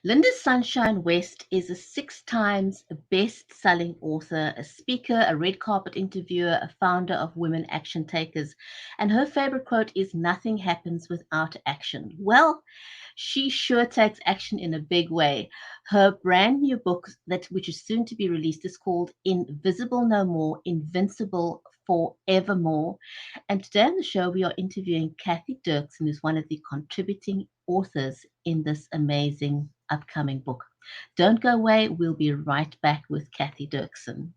Lynda Sunshine West is a 6 times best-selling author, a speaker, a red carpet interviewer, a founder of Women Action Takers. And her favorite quote is, "Nothing happens without action." Well, she sure takes action in a big way. Her brand new book, which is soon to be released, is called Invisible No More, Invincible Forevermore. And today on the show, we are interviewing Cathy Derkson, who's one of the contributing authors in this amazing upcoming book. Don't go away. We'll be right back with Cathy Derkson.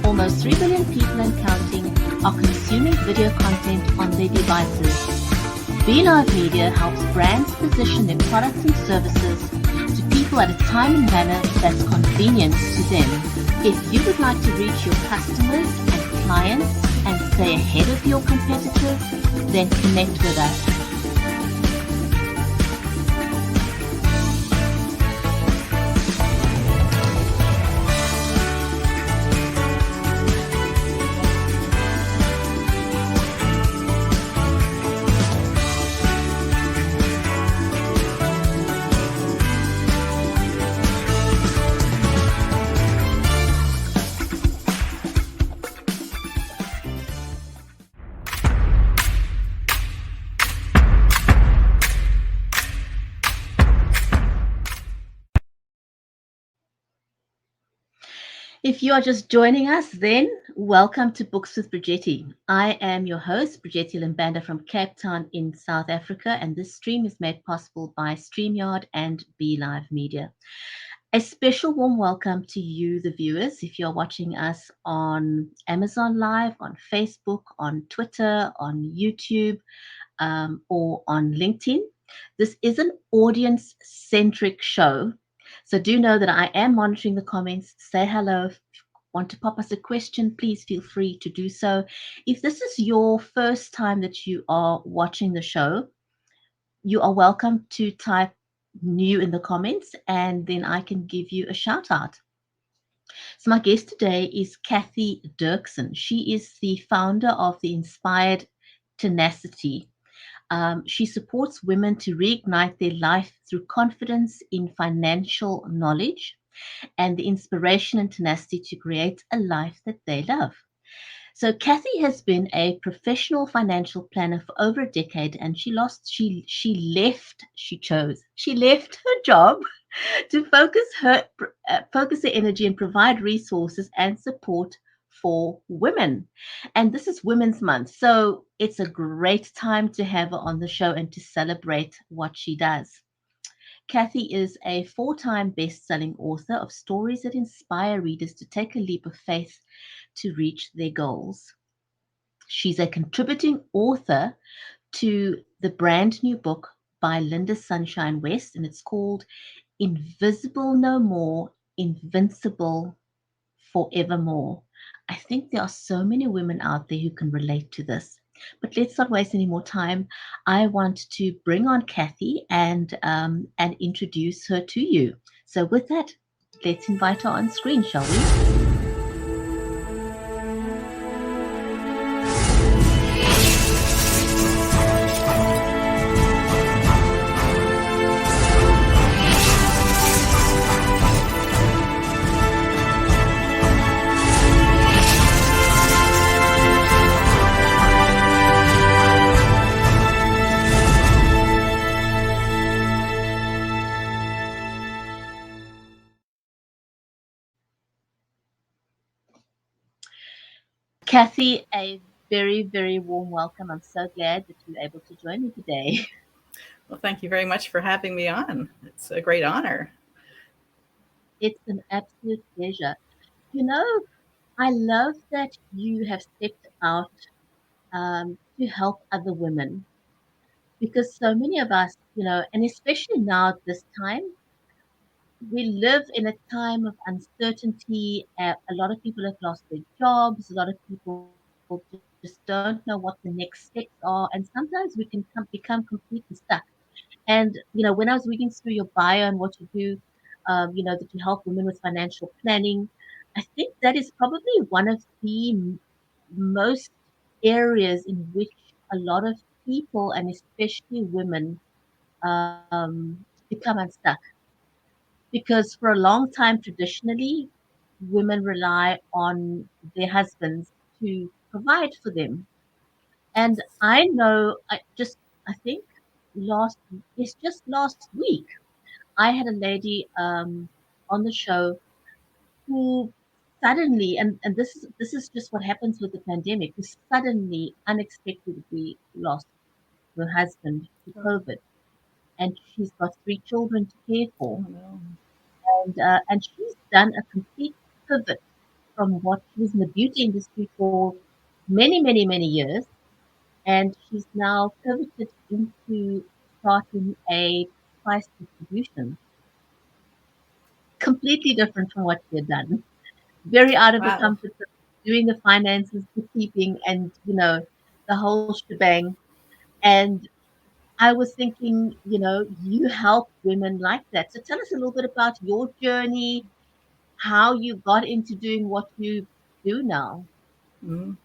Almost 3 billion people and counting are consuming video content on their devices. BeLive Media helps brands position their products and services to people at a time and manner that's convenient to them. If you would like to reach your customers and clients and stay ahead of your competitors, then connect with us. If you are just joining us, then welcome to Books with Brigetti. I am your host, Brigetti Limbanda from Cape Town in South Africa, and this stream is made possible by StreamYard and BeLive Media. A special warm welcome to you, the viewers, if you're watching us on Amazon Live, on Facebook, on Twitter, on YouTube, or on LinkedIn. This is an audience-centric show. So do know that I am monitoring the comments. Say hello. If you want to pop us a question, please feel free to do so. If this is your first time that you are watching the show, you are welcome to type new in the comments and then I can give you a shout out. So my guest today is Cathy Derkson. She is the founder of the Inspired Tenacity. She supports women to reignite their life through confidence in financial knowledge and the inspiration and tenacity to create a life that they love. So Cathy has been a professional financial planner for over a decade, and she left her job to focus her energy and provide resources and support for women. And this is Women's Month, so it's a great time to have her on the show and to celebrate what she does. Cathy is a 4-time best-selling author of stories that inspire readers to take a leap of faith to reach their goals. She's a contributing author to the brand new book by Lynda Sunshine West, and it's called Invisible No More, Invincible Forevermore. I think there are so many women out there who can relate to this. But let's not waste any more time. I want to bring on Cathy and introduce her to you. So with that, let's invite her on screen, shall we? Cathy, a very, very warm welcome. I'm so glad that you're able to join me today. Well, thank you very much for having me on. It's a great honor. It's an absolute pleasure. You know, I love that you have stepped out to help other women because so many of us, and especially now at this time, we live in a time of uncertainty. A lot of people have lost their jobs. A lot of people people just don't know what the next steps are, and sometimes we can become completely stuck. And when I was reading through your bio and what you do, that you help women with financial planning, I think that is probably one of the most areas in which a lot of people, and especially women, become unstuck. Because for a long time, traditionally, women rely on their husbands to provide for them. And I know, I think it's just last week, I had a lady on the show who suddenly, and this is just what happens with the pandemic, who suddenly, unexpectedly lost her husband to Oh, COVID, and she's got three children to care for, oh no. and she's done a complete pivot from what she was in the beauty industry for many, many, many years, and she's now pivoted into starting a price distribution, completely different from what she had done. Very out of her Wow. comfort zone, doing the finances, bookkeeping, and the whole shebang. And I was thinking, you help women like that. So tell us a little bit about your journey, how you got into doing what you do now. Mhm.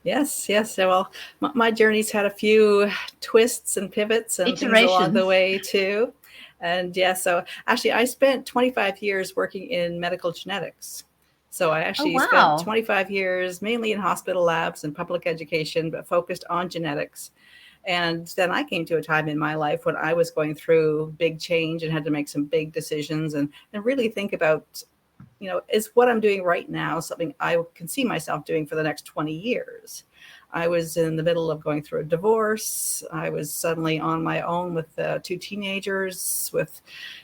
Yes, yes. So, well, my journey's had a few twists and pivots and things along the Iterations. way too. And yeah, so actually, I spent 25 years working in medical genetics. So I Oh, actually spent wow. 25 years mainly in hospital labs and public education, but focused on genetics. And then I came to a time in my life when I was going through big change and had to make some big decisions and really think about, is what I'm doing right now something I can see myself doing for the next 20 years? I was in the middle of going through a divorce. I was suddenly on my own with two teenagers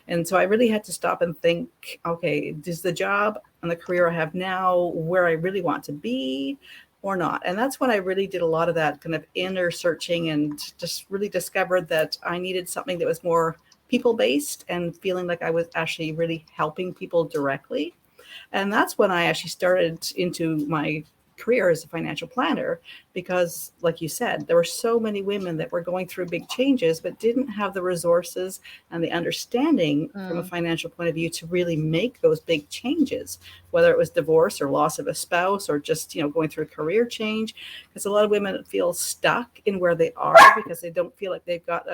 and so I really had to stop and think, okay, is the job and the career I have now where I really want to be or not? And that's when I really did a lot of that kind of inner searching and just really discovered that I needed something that was more people based and feeling like I was actually really helping people directly. And that's when I actually started into my career as a financial planner because, like you said, there were so many women that were going through big changes but didn't have the resources and the understanding from a Mm, financial point of view to really make those big changes, whether it was divorce or loss of a spouse or just going through a career change. Because a lot of women feel stuck in where they are because they don't feel like they've got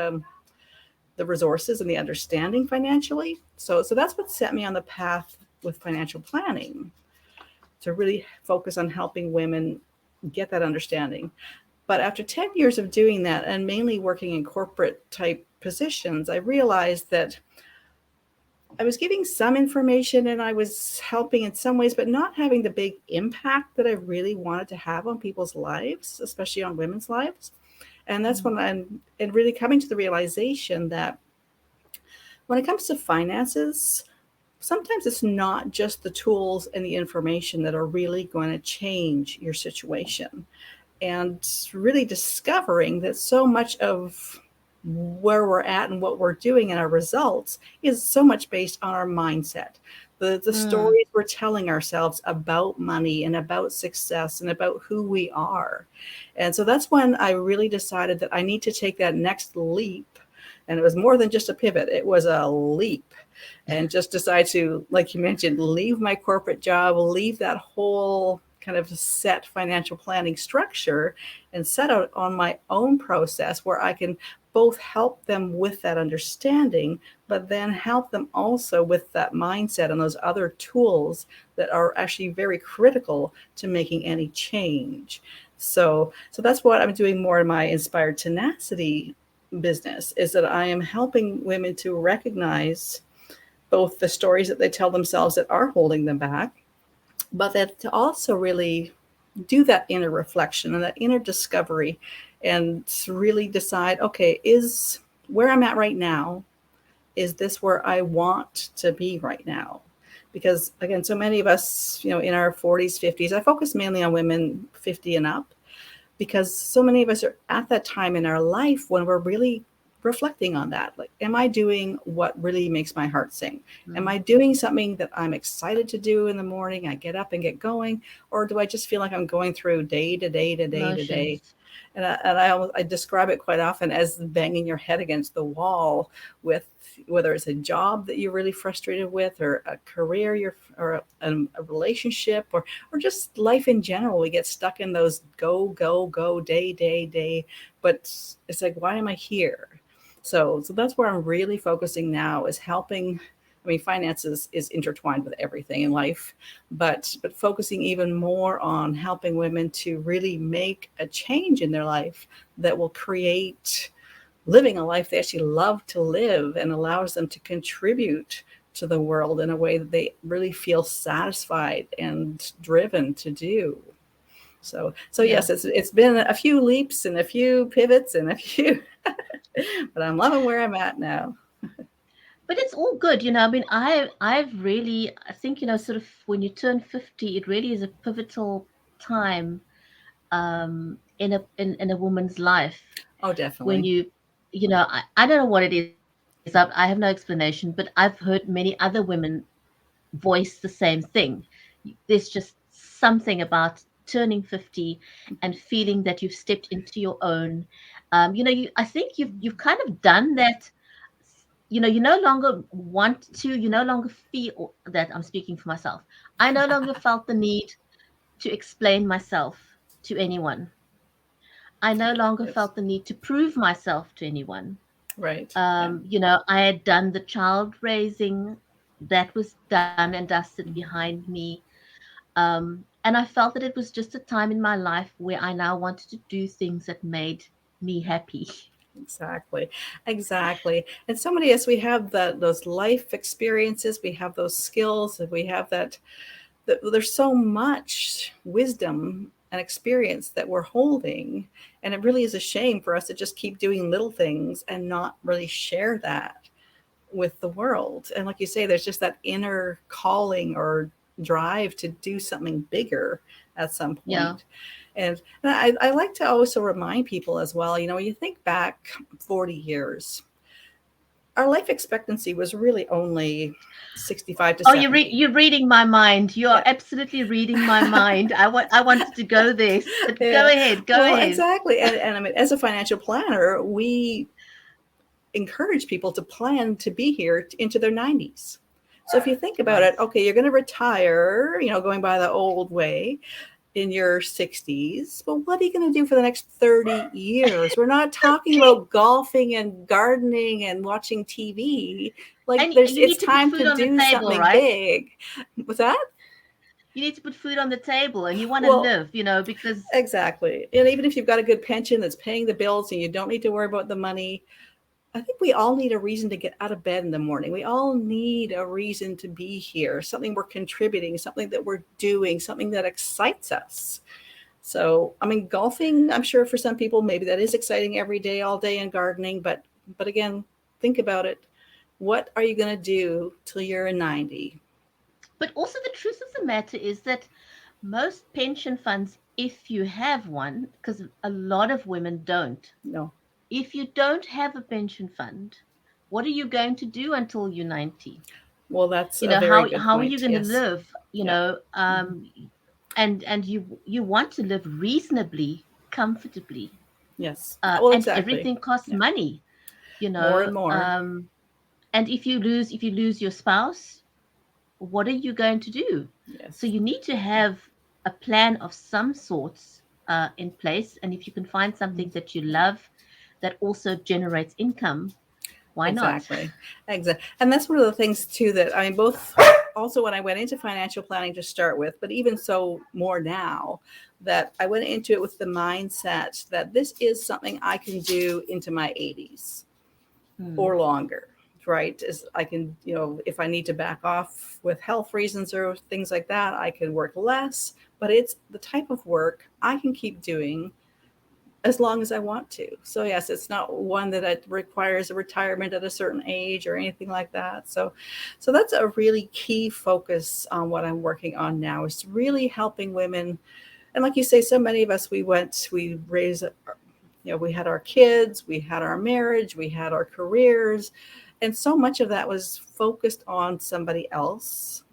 the resources and the understanding financially. So that's what set me on the path with financial planning, to really focus on helping women get that understanding. But after 10 years of doing that and mainly working in corporate type positions, I realized that I was giving some information and I was helping in some ways, but not having the big impact that I really wanted to have on people's lives, especially on women's lives. And that's mm, when I'm and really coming to the realization that when it comes to finances, sometimes it's not just the tools and the information that are really going to change your situation. And really discovering that so much of where we're at and what we're doing and our results is so much based on our mindset. The mm, stories we're telling ourselves about money and about success and about who we are. And so that's when I really decided that I need to take that next leap. And it was more than just a pivot, it was a leap. And just decide to, like you mentioned, leave my corporate job, leave that whole kind of set financial planning structure and set out on my own process where I can both help them with that understanding, but then help them also with that mindset and those other tools that are actually very critical to making any change. So that's what I'm doing more in my Inspired Tenacity business, is that I am helping women to recognize both the stories that they tell themselves that are holding them back, but that to also really do that inner reflection and that inner discovery and really decide, okay, is where I'm at right now, is this where I want to be right now? Because again, so many of us, in our 40s, 50s, I focus mainly on women 50 and up, because so many of us are at that time in our life when we're really reflecting on that. Like, am I doing what really makes my heart sing? Am Mm. I doing something that I'm excited to do in the morning? I get up and get going, or do I just feel like I'm going through day to day to day to day? Motions. And I describe it quite often as banging your head against the wall with whether it's a job that you're really frustrated with, or a career or a relationship, or just life in general. We get stuck in those go go go day, but it's like, why am I here? So that's where I'm really focusing now, is helping. I mean, finances is intertwined with everything in life, but focusing even more on helping women to really make a change in their life that will create living a life they actually love to live, and allows them to contribute to the world in a way that they really feel satisfied and driven to do. So Yeah. yes, it's been a few leaps and a few pivots and a few, but I'm loving where I'm at now. But it's all good, I mean, I've really, I think, sort of when you turn 50, it really is a pivotal time in a woman's life Oh, when definitely. I don't know what it is. I have no explanation, but I've heard many other women voice the same thing. There's just something about turning 50 and feeling that you've stepped into your own. I think you've kind of done that. You no longer want to, you no longer feel that. I'm speaking for myself. I no longer felt the need to explain myself to anyone. I no longer Yes. felt the need to prove myself to anyone. Right. Yeah. I had done the child raising, that was done and dusted behind me. And I felt that it was just a time in my life where I now wanted to do things that made me happy. Exactly. Exactly. And so many, as we have those life experiences, we have those skills, and we have there's so much wisdom and experience that we're holding, and it really is a shame for us to just keep doing little things and not really share that with the world. And like you say, there's just that inner calling or drive to do something bigger at some Yeah. point. And I like to also remind people as well, when you think back 40 years, our life expectancy was really only 65 to Oh, 70. you're reading my mind. You are Yeah. absolutely reading my mind. I wanted to go there, but go Yeah. ahead, go Well, ahead. exactly. And I mean, as a financial planner, we encourage people to plan to be here into their 90s. So if you think about Right. it, okay, you're going to retire, going by the old way, in your 60s. But what are you going to do for the next 30 years? We're not talking about golfing and gardening and watching TV. Like, And there's you it's need to put time food to on the do table, something right? big. What's that? You need to put food on the table, and you want to Well, live, because exactly. And even if you've got a good pension that's paying the bills and you don't need to worry about the money, I think we all need a reason to get out of bed in the morning. We all need a reason to be here, something we're contributing, something that we're doing, something that excites us. So, I mean, golfing, I'm sure for some people, maybe that is exciting every day, all day, and gardening. But again, think about it. What are you going to do till you're a 90? but also the truth of the matter is that most pension funds, if you have one, because a lot of women don't, No. if you don't have a pension fund, what are you going to do until you're 90? Well, that's You a know, very how good how are you point. going to Yes. live? Yeah. Hmm. And you want to live reasonably, comfortably, Yes. Well, and exactly. everything costs Yeah. money, you More know. and more. And if you lose your spouse, what are you going to do? So Yes. you need to have a plan of some sorts in place. And if you can find something Mhm. that you Yeah. love that also generates income, why not? Exactly. Exactly. And that's one of the things too that I mean, both also when I went into financial planning to start with, but even so more now, that I went into it with the mindset that this is something I can do into my 80s Hmm. or longer. Right. Is I can, if I need to back off with health reasons or things like that, I can work less, but it's the type of work I can keep doing as long as I want to. So yes, it's not one that it requires a retirement at a certain age or anything like that. So that's a really key focus on what I'm working on now, is really helping women. And like you say, so many of us, we raise We had our kids, we had our marriage, we had our careers. And so much of that was focused on somebody else,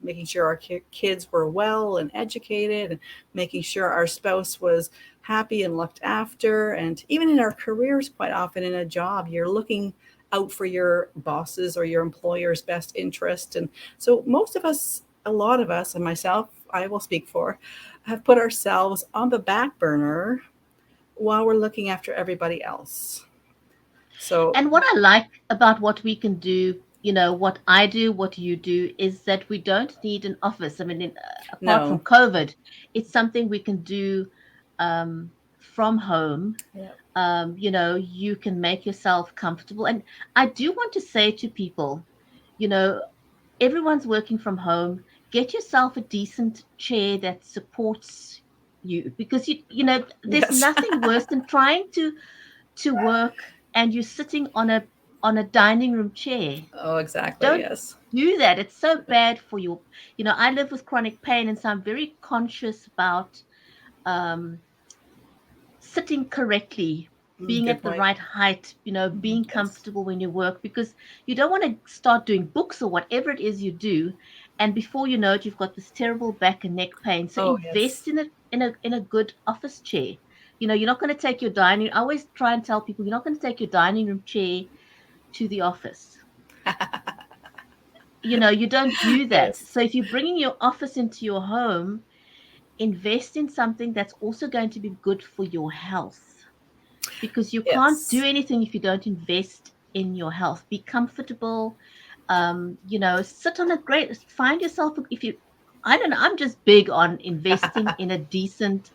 making sure our kids were well and educated, and making sure our spouse was happy and looked after. And even in our careers, quite often in a job, you're looking out for your bosses or your employer's best interest. And so most of us, a lot of us, and myself, I will speak for, have put ourselves on the back burner while we're looking after everybody else. So, And what I like about what we can do, what I do, what you do, is that we don't need an office. I mean, apart from no. COVID, it's something we can do from home. Yeah. You can make yourself comfortable. And I do want to say to people, you know, everyone's working from home. Get yourself a decent chair that supports you, because there's Yes. nothing worse than trying to work and you're sitting on a dining room chair. Oh, exactly. Don't Yes. do that. It's so bad for you. I live with chronic pain, and so I'm very conscious about um, sitting correctly, being Good at the point. right height, being Yes. comfortable when you work, because you don't want to start doing books or whatever it is you do, and before you know it, you've got this terrible back and neck pain. So Oh, yes. invest in a good office chair. You're not going to take your dining. I always try and tell people, you're not going to take your dining room chair to the office. You don't do that. Yes. So if you're bringing your office into your home, invest in something that's also going to be good for your health, because you can't do Yes. anything if you don't invest in your health. Be comfortable. Sit on a great, find yourself, if you, I don't know, I'm just big on investing in a decent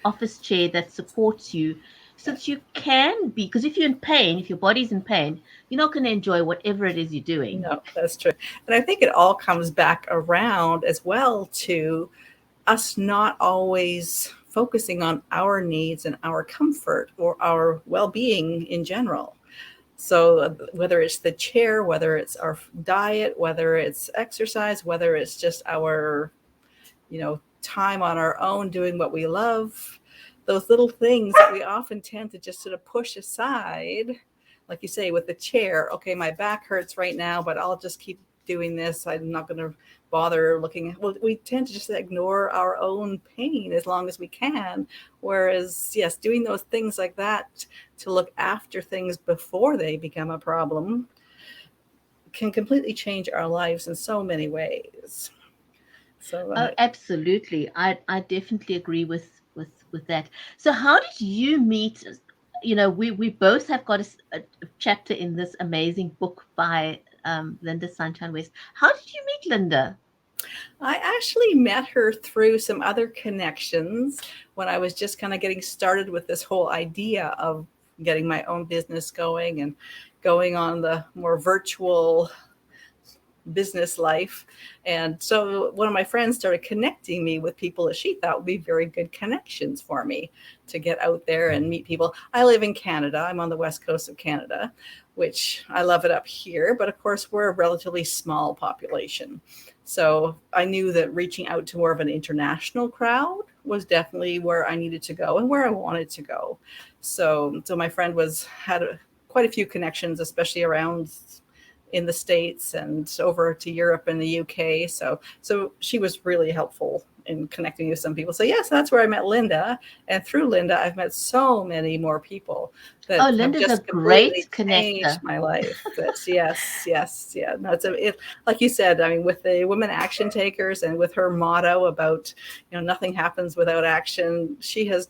office chair that supports you, so that you can be, because if you're in pain, if your body's in pain, you're not going to enjoy whatever it is you're doing. No, that's true. And I think it all comes back around as well to us not always focusing on our needs and our comfort or our well being in general. So, whether it's the chair, whether it's our diet, whether it's exercise, whether it's just our time on our own doing what we love, those little things that we often tend to just sort of push aside, like you say with the chair. Okay, my back hurts right now, but I'll just keep doing this. I'm not going to bother looking. Well, we tend to just ignore our own pain as long as we can. Whereas, yes, doing those things like that to look after things before they become a problem can completely change our lives in so many ways. So, Oh, absolutely. I definitely agree with that. So how did you meet? We both have got a chapter in this amazing book by Lynda Sunshine West. How did you meet Linda? I actually met her through some other connections when I was just kind of getting started with this whole idea of getting my own business going and going on the more virtual business life. And so one of my friends started connecting me with people that she thought would be very good connections for me to get out there and meet people. I live in Canada. I'm on the west coast of Canada, which I love it up here. But of course, we're a relatively small population. So I knew that reaching out to more of an international crowd was definitely where I needed to go and where I wanted to go. So my friend had quite a few connections, especially around in the States and over to Europe and the UK. So she was really helpful in connecting me with some people. So yes, that's where I met Lynda. And through Lynda, I've met so many more people that Oh, have Linda's a just completely great changed connector. my life. That's yes, yes, yeah. No, like you said, I mean, with the women action takers and with her motto about, nothing happens without action, she has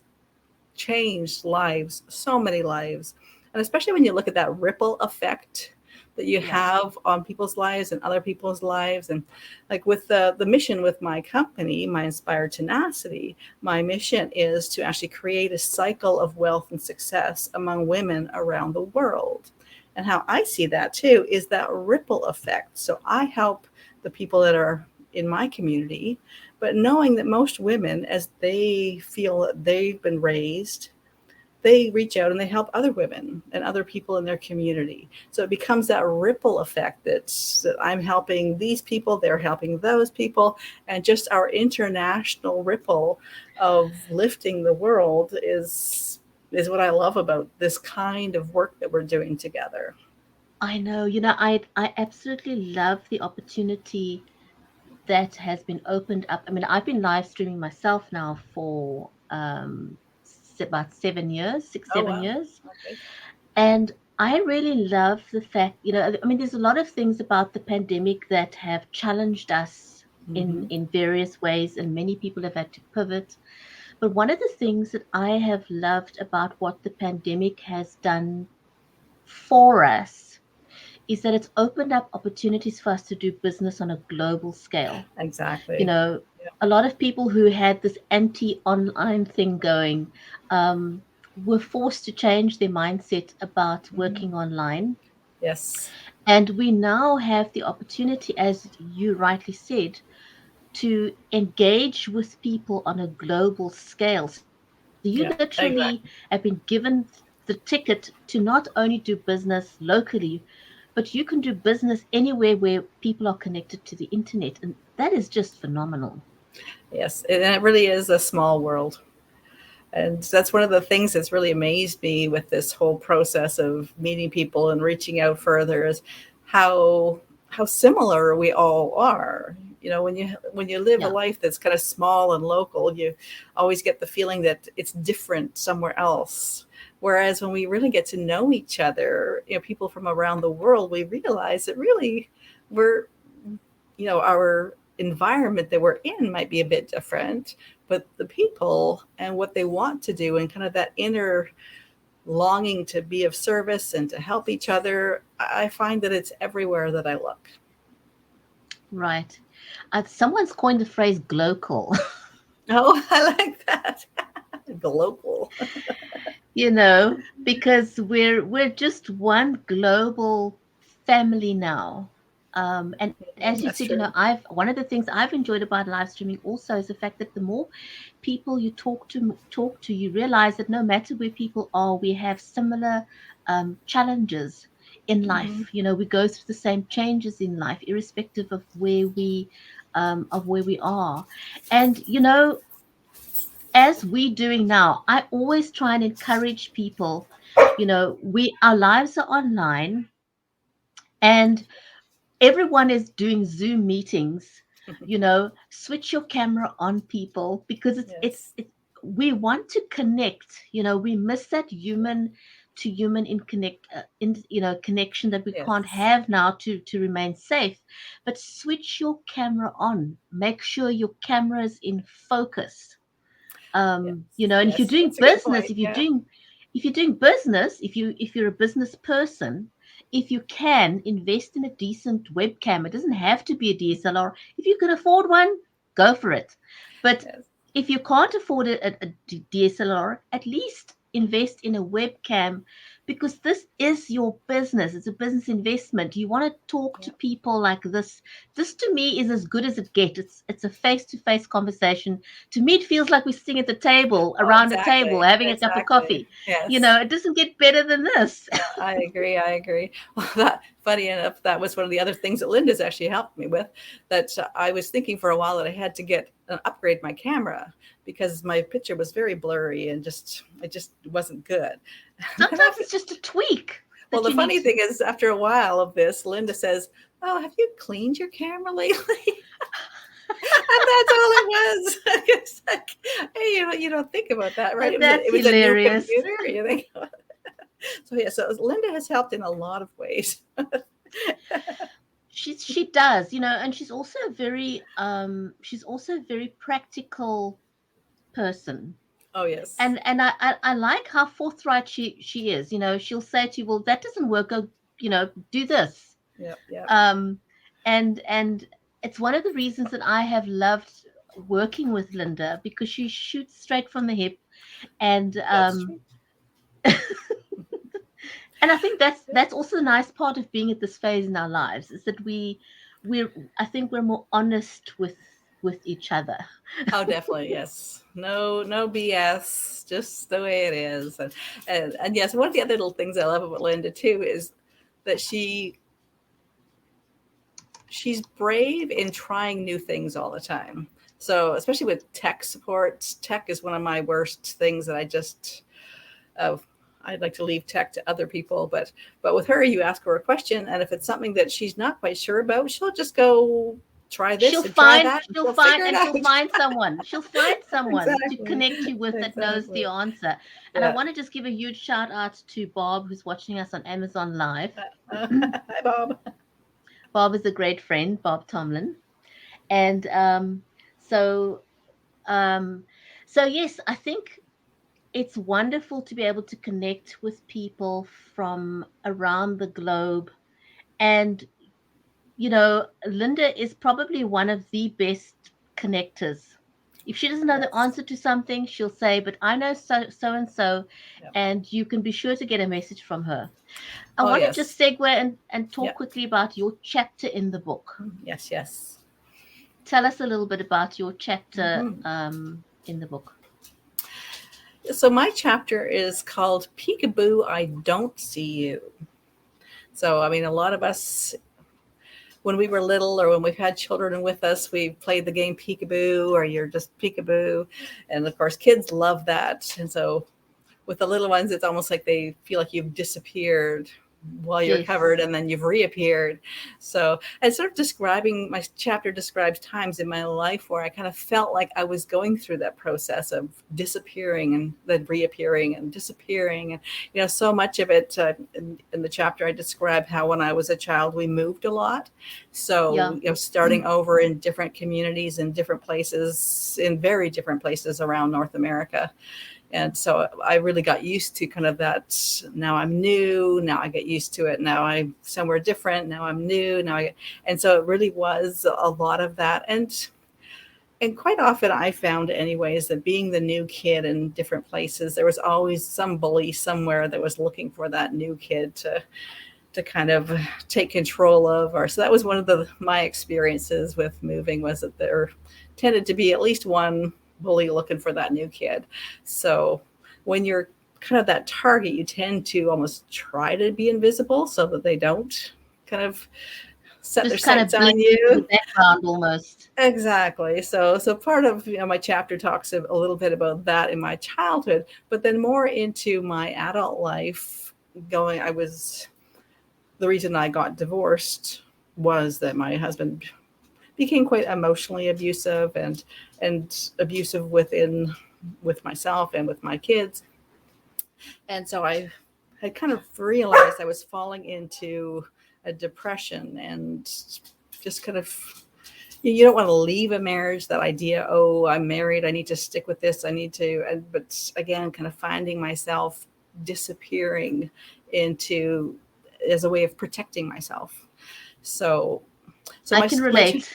changed lives, so many lives. And especially when you look at that ripple effect that you Yeah. have on people's lives and other people's lives. And like with the mission with my company, my Inspired Tenacity, my mission is to actually create a cycle of wealth and success among women around the world. And how I see that too is that ripple effect. So I help the people that are in my community, but knowing that most women, as they feel that they've been raised, they reach out and they help other women and other people in their community. So it becomes that ripple effect that I'm helping these people, they're helping those people, and just our international ripple of lifting the world is is what I love about this kind of work that we're doing together. I know, I absolutely love the opportunity that has been opened up. I mean, I've been live streaming myself now for about 7 years, six, Oh, seven wow. years. Okay. And I really love the fact, I mean, there's a lot of things about the pandemic that have challenged us Mm-hmm. in various ways, and many people have had to pivot. But one of the things that I have loved about what the pandemic has done for us is that it's opened up opportunities for us to do business on a global scale. You Exactly. know, Yeah. a lot of people who had this anti-online thing going um, were forced to change their mindset about Mm-hmm. working online. Yes. And we now have the opportunity, as you rightly said, to engage with people on a global scale. So you Yeah. literally have been Exactly. given the ticket to not only do business locally, but you can do business anywhere where people are connected to the internet. And that is just phenomenal. Yes. And it really is a small world. And that's one of the things that's really amazed me with this whole process of meeting people and reaching out further is how how similar we all are. You know, when you live a Yeah, life that's kind of small and local, you always get the feeling that it's different somewhere else. Whereas when we really get to know each other, you know, people from around the world, we realize that really we're, you know, our environment that we're in might be a bit different, but the people and what they want to do and kind of that inner longing to be of service and to help each other, I find that it's everywhere that I look. right. Someone's coined the phrase glocal. Oh, I like that. The local. Because we're just one global family now. And as you said, That's I've true. one of the things I've enjoyed about live streaming also is the fact that the more people you talk to, you realize that no matter where people are, we have similar challenges in Hmm. life. We go through the same changes in life, irrespective of where we are. And as we doing now, I always try and encourage people. We our lives are online, and everyone is doing Zoom meetings. Switch your camera on, people, because Yes. we want to connect. We miss that human to human connection that we can't Yes. have now to remain safe. But switch your camera on. Make sure your camera is in focus. Yes. And if you're Yes. doing That's a good business, point. if you're Yeah. doing if you're doing business, if you're a business person, if you can invest in a decent webcam, it doesn't have to be a DSLR. If you can afford one, go for it. But Yes. if you can't afford a DSLR, at least invest in a webcam, because this is your business. It's a business investment. You want to talk Yeah. to people like this. This to me is as good as it gets. It's a face-to-face conversation. To me, it feels like we're sitting at the table, Oh, around a table, exactly. having a cup of Exactly. coffee. Yes. It doesn't get better than this. Yeah, I agree. I agree. Well, that funny enough, that was one of the other things that Linda's actually helped me with. That I was thinking for a while that I had to get upgrade my camera because my picture was very blurry and just it just wasn't good. And then Sometimes after, it's just a tweak well, that the you need funny to. thing is, after a while of this, Linda says, "Oh, have you cleaned your camera lately?" And that's all it was. It's like, hey, you don't think about that, right? That's It was a new hilarious. computer. You think so? Yeah. So Linda has helped in a lot of ways. She does, and she's also a very practical person. Oh yes. And I like how forthright she is. She'll say to you, well, that doesn't work, go, do this. Yep. Yep. um and it's one of the reasons that I have loved working with Lynda, because she shoots straight from the hip. and That's um true. and I think that's also the nice part of being at this phase in our lives, is that we're I think we're more honest with each other. Oh, definitely. Yes. No, no BS. Just the way it is. And yes, one of the other little things I love about Linda too is that she's brave in trying new things all the time. So especially with tech support, tech is one of my worst things that I just of I'd like to leave tech to other people, but with her, you ask her a question, and if it's something that she's not quite sure about, she'll just go try this and try that, and she'll figure it she'll out. find someone. She'll find someone to Exactly, connect you with that knows the exactly. answer. And I Yeah. want to just give a huge shout out to Bob, who's watching us on Amazon Live. Hi, Bob. Bob is a great friend, Bob Tomlin. And so um, so yes, I think it's wonderful to be able to connect with people from around the globe. And Lynda is probably one of the best connectors. If she doesn't know the Yes. answer to something, she'll say, "But I know so and so," Yeah. and you can be sure to get a message from her. I Oh, want to just yes. segue and Yeah. talk quickly about your chapter in the book. Yes, yes. Tell us a little bit about your chapter Hmm. in the book. So my chapter is called Peekaboo, I Don't See You. So, I mean, a lot of us, when we were little or when we've had children with us, we played the game Peekaboo or you're just Peekaboo. And of course, kids love that. And so with the little ones, it's almost like they feel like you've disappeared while you're Yes, covered and then you've reappeared. So and sort of describing my chapter describes times in my life where I kind of felt like I was going through that process of disappearing and then reappearing and disappearing. And so much of it in the chapter I describe how when I was a child we moved a lot. So yeah, starting over in different communities in different places, in very different places around North America. And so I really got used to kind of that. Now I'm new. Now I get used to it. Now I'm somewhere different. Now I'm new. And so it really was a lot of that. And quite often I found anyways that being the new kid in different places, there was always some bully somewhere that was looking for that new kid to kind of take control of. Or so that was one of my experiences with moving, was that there tended to be at least one bully looking for that new kid. So when you're kind of that target, you tend to almost try to be invisible so that they don't kind of set their just kind sights of blend on into the you. background almost. Exactly. So part of my chapter talks a little bit about that in my childhood, but then more into my adult life. I was The reason I got divorced was that my husband became quite emotionally abusive and abusive with myself and with my kids. And so I had kind of realized I was falling into a depression and just kind of you don't want to leave a marriage, that idea, oh, I'm married, I need to stick with this, I need to, but again, kind of finding myself disappearing into as a way of protecting myself. So, so I my can my relate.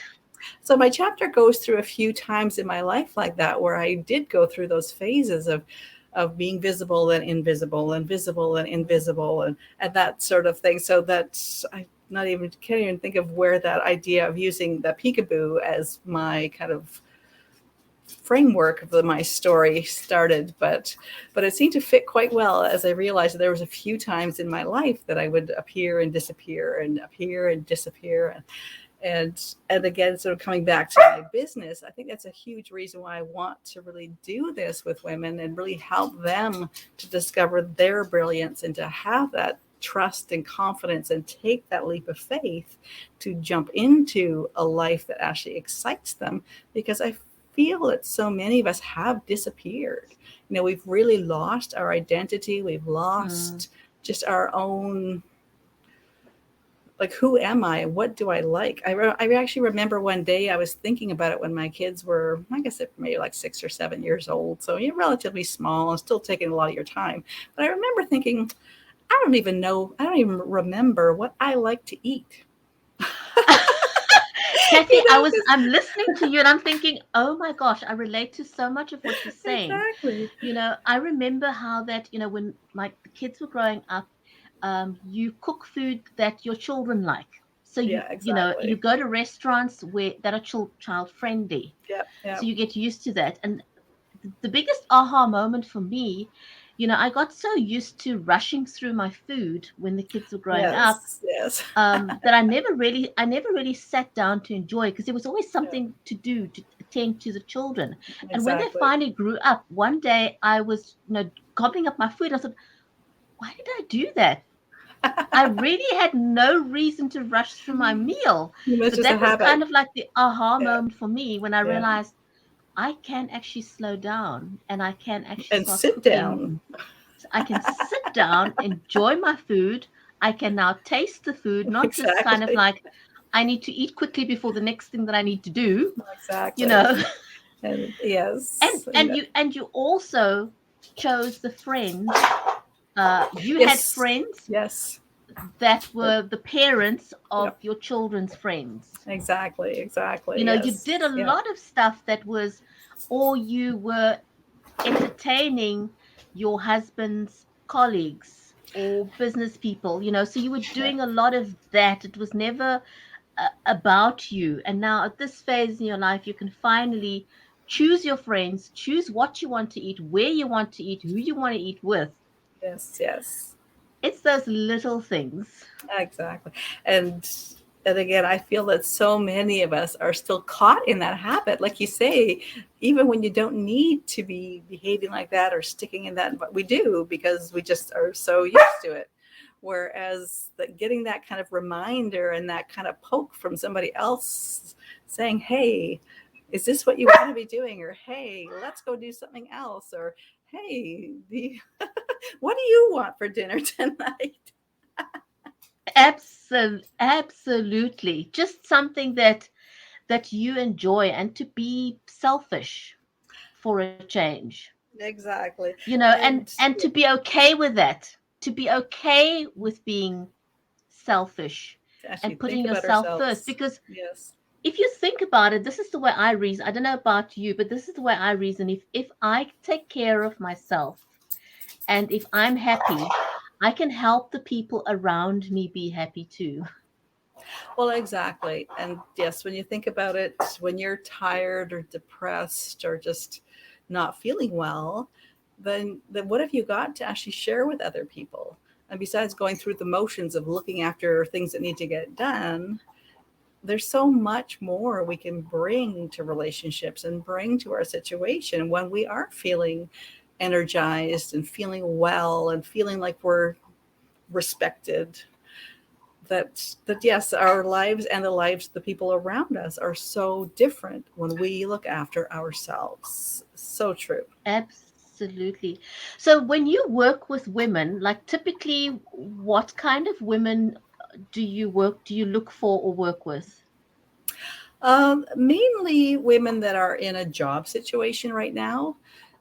so my chapter goes through a few times in my life like that, where I did go through those phases of being visible and invisible and visible and invisible and that sort of thing. So that's I not even can't even think of where that idea of using the peekaboo as my kind of framework of my story started, but it seemed to fit quite well as I realized that there was a few times in my life that I would appear and disappear and appear and disappear. And again, sort of coming back to my business, I think that's a huge reason why I want to really do this with women and really help them to discover their brilliance and to have that trust and confidence and take that leap of faith to jump into a life that actually excites them, because I feel that so many of us have disappeared. We've really lost our identity. We've Mm. lost just our own, like, who am I? What do I like? I actually remember one day I was thinking about it when my kids were, I guess, maybe like 6 or 7 years old. So you're relatively small and still taking a lot of your time. But I remember thinking, I don't even remember what I like to eat. Kathy, you know, I'm listening to you and I'm thinking, oh my gosh, I relate to so much of what you're saying. exactly. I remember how that, when like the kids were growing up, you cook food that your children like. So Yeah, you exactly. go to restaurants that are child friendly. Yep, So yep. you get used to that. And the biggest aha moment for me, I got so used to rushing through my food when the kids were growing up, Yes, yes. that I never really sat down to enjoy, because there was always Yeah, something to do, to tend to the children. And when they Exactly. finally grew up, one day I was, gobbling up my food. I thought, why did I do that? I really had no reason to rush through my meal. It's But just a that was kind habit. of like the aha Yeah. moment for me when I Yeah. realized I can actually slow down and I can actually And start sit cooking. down. I can sit down, enjoy my food. I can now taste the food, not just kind of Exactly. like I need to eat quickly before the next thing that I need to do, you Exactly. know. And And yes. and you also chose the friends. You had Yes. friends Yes. that were the parents of Yep. your children's friends. Exactly. You Exactly. know, you did a Yes. Yeah. lot of stuff that was, or you were entertaining your husband's colleagues or business people, so you were Yeah. doing a lot of that. It was never about you. And now at this phase in your life, you can finally choose your friends, choose what you want to eat, where you want to eat, who you want to eat with. Yes. Yes. It's those little things. Exactly. And and again, I feel that so many of us are still caught in that habit. Like you say, even when you don't need to be behaving like that or sticking in that, but we do because we just are so used to it. Whereas getting that kind of reminder and that kind of poke from somebody else saying, hey, is this what you want to be doing? Or hey, let's go do something else. Or hey, what do you want for dinner tonight? Absolutely. Just something that you enjoy, and to be selfish for a change. Exactly. And And and to be okay with that. To be okay with being selfish to actually and think putting about yourself first, ourselves. because Yes. if you think about it, this is the way I reason. I don't know about you, but this is the way I reason. If I take care of myself, and if I'm happy, I can help the people around me be happy too. Well, exactly. And yes, when you think about it, when you're tired or depressed or just not feeling well, then what have you got to actually share with other people? And besides going through the motions of looking after things that need to get done, there's so much more we can bring to relationships and bring to our situation when we are feeling energized and feeling well and feeling like we're respected. That yes, our lives and the lives of the people around us are so different when we look after ourselves. So true. Absolutely. So when you work with women, like typically, what kind of women do you look for or work with? Mainly women that are in a job situation right now.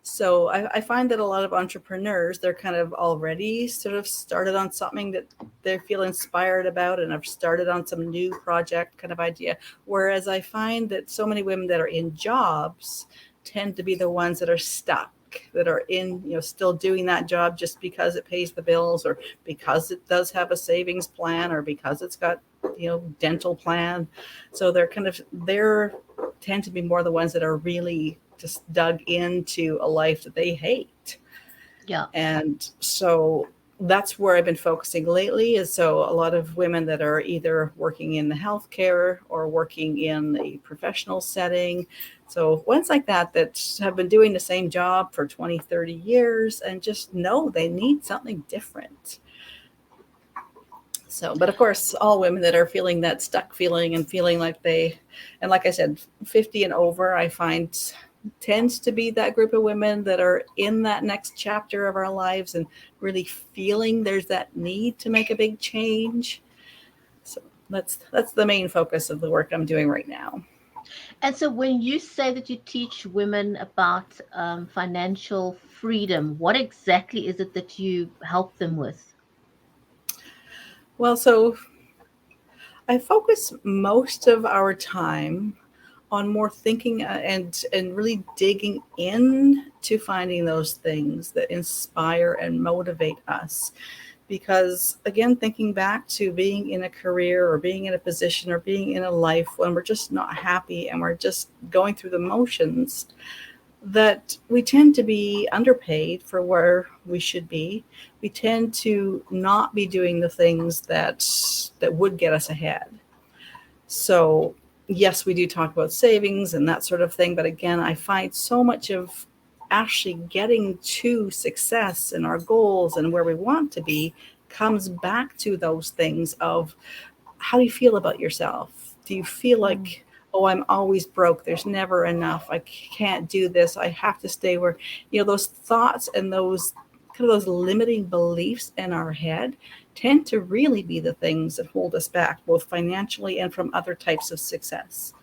So I find that a lot of entrepreneurs, they're kind of already sort of started on something that they feel inspired about and have started on some new project kind of idea. Whereas I find that so many women that are in jobs tend to be the ones that are stuck, that are in, still doing that job just because it pays the bills or because it does have a savings plan or because it's got, dental plan. So they're tend to be more the ones that are really just dug into a life that they hate. Yeah. And so that's where I've been focusing lately, is so a lot of women that are either working in the healthcare or working in a professional setting. So ones like that have been doing the same job for 20, 30 years and just know they need something different. So, but of course, all women that are feeling that stuck feeling and feeling like and like I said, 50 and over, I find tends to be that group of women that are in that next chapter of our lives and really feeling there's that need to make a big change. So that's the main focus of the work I'm doing right now. And so when you say that you teach women about financial freedom, what exactly is it that you help them with? Well, so I focus most of our time on more thinking and really digging in to finding those things that inspire and motivate us. Because again, thinking back to being in a career or being in a position or being in a life when we're just not happy and we're just going through the motions, that we tend to be underpaid for where we should be. We tend to not be doing the things that would get us ahead. So yes, we do talk about savings and that sort of thing. But again, I find so much of actually getting to success and our goals and where we want to be comes back to those things of how do you feel about yourself? Do you feel Mm, like, oh, I'm always broke. There's never enough. I can't do this. I have to stay where, those thoughts and those kind of those limiting beliefs in our head tend to really be the things that hold us back, both financially and from other types of success.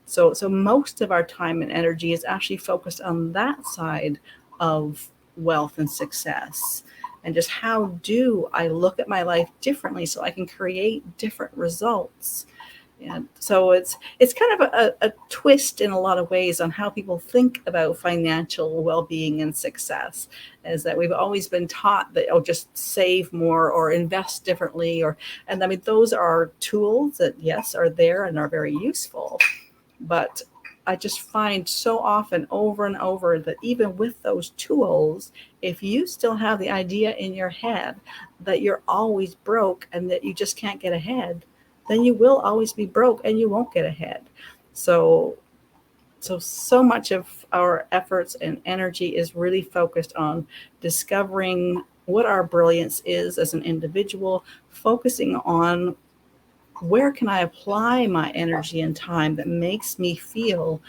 So most of our time and energy is actually focused on that side of wealth and success. And just how do I look at my life differently so I can create different results? And so it's kind of a twist in a lot of ways on how people think about financial well-being and success, is that we've always been taught that, oh, just save more or invest differently, or, and I mean, those are tools that, yes, are there and are very useful. But I just find so often over and over that even with those tools, if you still have the idea in your head that you're always broke and that you just can't get ahead, then you will always be broke and you won't get ahead. So so much of our efforts and energy is really focused on discovering what our brilliance is as an individual, focusing on where can I apply my energy and time that makes me feel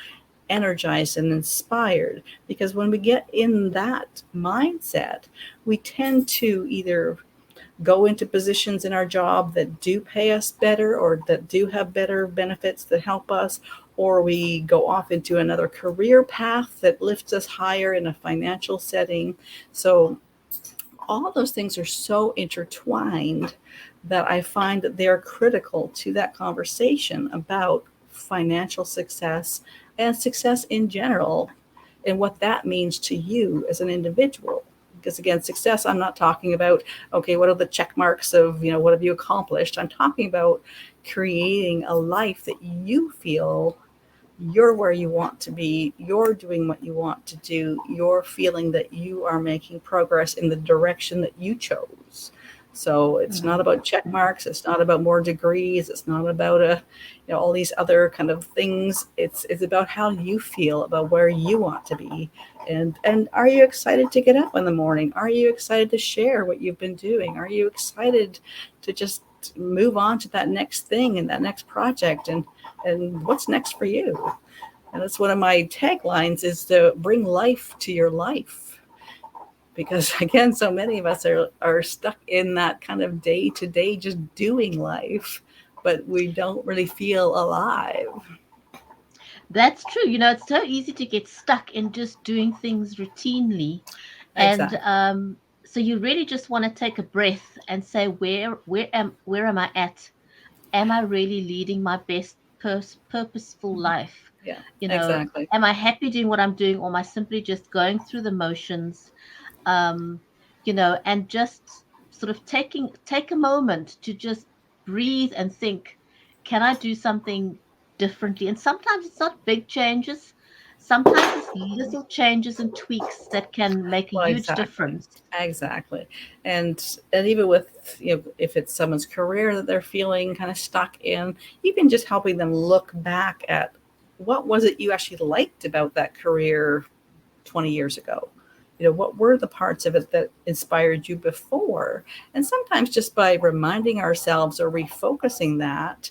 energized and inspired? Because when we get in that mindset, we tend to either go into positions in our job that do pay us better or that do have better benefits that help us, or we go off into another career path that lifts us higher in a financial setting. So all of those things are so intertwined that I find that they're critical to that conversation about financial success and success in general, and what that means to you as an individual. Because again, success, I'm not talking about, okay, what are the check marks of, what have you accomplished? I'm talking about creating a life that you feel you're where you want to be, you're doing what you want to do, you're feeling that you are making progress in the direction that you chose. So it's not mm, about check marks, it's not about more degrees, it's not about all these other kind of things. It's about how you feel about where you want to be. And are you excited to get up in the morning? Are you excited to share what you've been doing? Are you excited to just move on to that next thing and that next project, and what's next for you? And that's one of my taglines, is to bring life to your life. Because again, so many of us are stuck in that kind of day to day, just doing life, but we don't really feel alive. that's true. It's so easy to get stuck in just doing things routinely. And Exactly. so you really just want to take a breath and say, where am I at? Am I really leading my best purposeful life? Yeah, You know, exactly. am I happy doing what I'm doing, or am I simply just going through the motions? um, and just sort of take a moment to just breathe and think, can I do something differently? And sometimes it's not big changes. Sometimes it's little changes and tweaks that can make a Well, huge exactly. difference. Exactly. And even with, if it's someone's career that they're feeling kind of stuck in, even just helping them look back at what was it you actually liked about that career 20 years ago. What were the parts of it that inspired you before? And sometimes just by reminding ourselves or refocusing that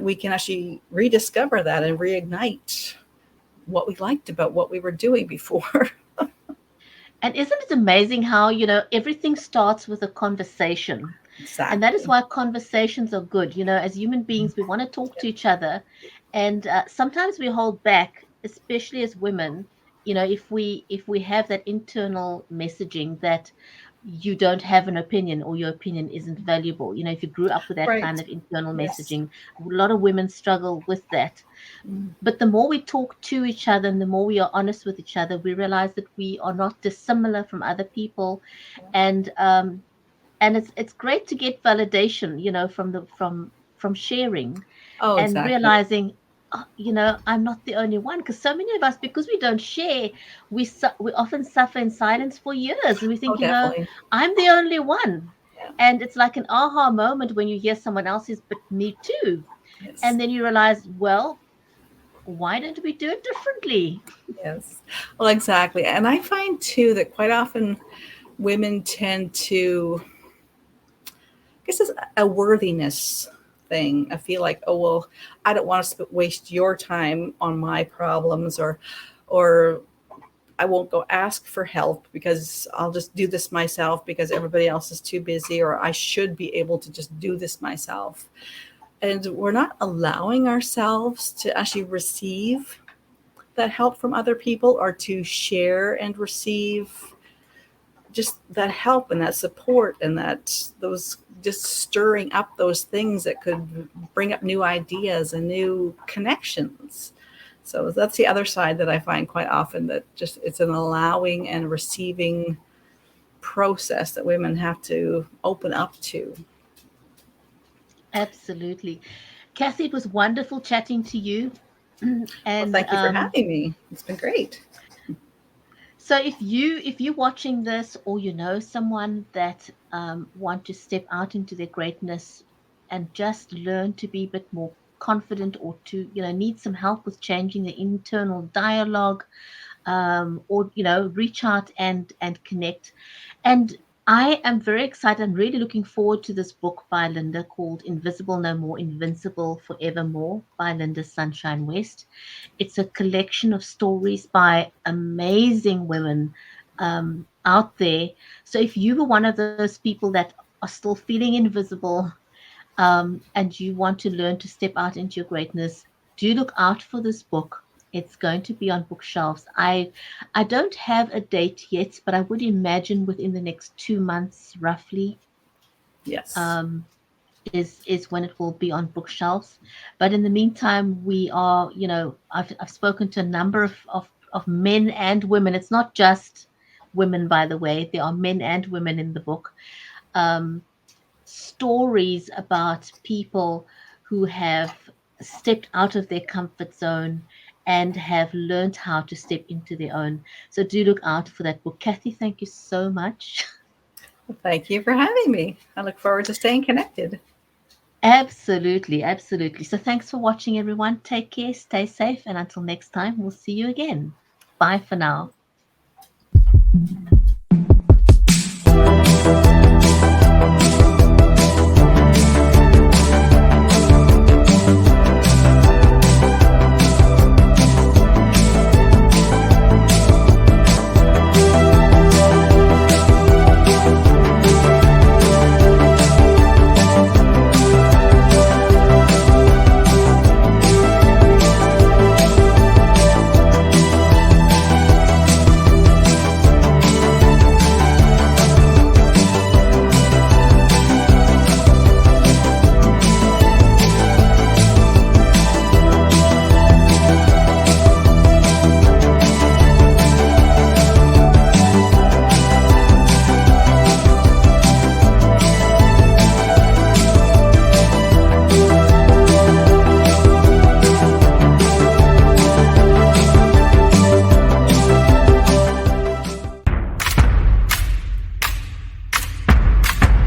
we can actually rediscover that and reignite what we liked about what we were doing before. And isn't it amazing how, everything starts with a conversation? And that is Exactly. why conversations are good. As human beings, we want to talk to each other. And sometimes we hold back, especially as women, if we have that internal messaging that you don't have an opinion or your opinion isn't valuable. If you grew up with that Right. kind of internal Yes. messaging, a lot of women struggle with that. Mm. But the more we talk to each other and the more we are honest with each other, we realize that we are not dissimilar from other people. And it's great to get validation, from sharing Oh, and exactly. realizing, I'm not the only one, because so many of us, because we don't share, we often suffer in silence for years, and we Oh, think, definitely. I'm the only one. Yeah. And it's like an aha moment when you hear someone else's, but me too. Yes. And then you realize, well, why don't we do it differently? Yes. Well, exactly. And I find too that quite often women tend to, I guess it's a worthiness thing. I feel like, oh well, I don't want to waste your time on my problems, or I won't go ask for help because I'll just do this myself because everybody else is too busy, or I should be able to just do this myself. And we're not allowing ourselves to actually receive that help from other people, or to share and receive just that help and that support, and that those just stirring up those things that could bring up new ideas and new connections. So that's the other side that I find quite often, that just it's an allowing and receiving process that women have to open up to. Absolutely. Cathy, it was wonderful chatting to you. Well, And thank you for having me. It's been great. so if you're watching this, or you know someone that want to step out into their greatness and just learn to be a bit more confident, or to need some help with changing the internal dialogue, or reach out and connect. And I am very excited. I'm really looking forward to this book by Lynda called Invisible No More, Invincible Forevermore by Lynda Sunshine West. It's a collection of stories by amazing women out there. So if you were one of those people that are still feeling invisible, and you want to learn to step out into your greatness, do look out for this book. It's going to be on bookshelves. I don't have a date yet, but I would imagine within the next 2 months, roughly, Yes. um, is when it will be on bookshelves. But in the meantime, we are, I've spoken to a number of men and women. It's not just women, by the way. There are men and women in the book. Um, Stories about people who have stepped out of their comfort zone and have learned how to step into their own. So do look out for that book. Cathy, thank you so much. Well, thank you for having me. I look forward to staying connected. Absolutely, absolutely. So thanks for watching, everyone. Take care, stay safe, and until next time, we'll see you again. Bye for now.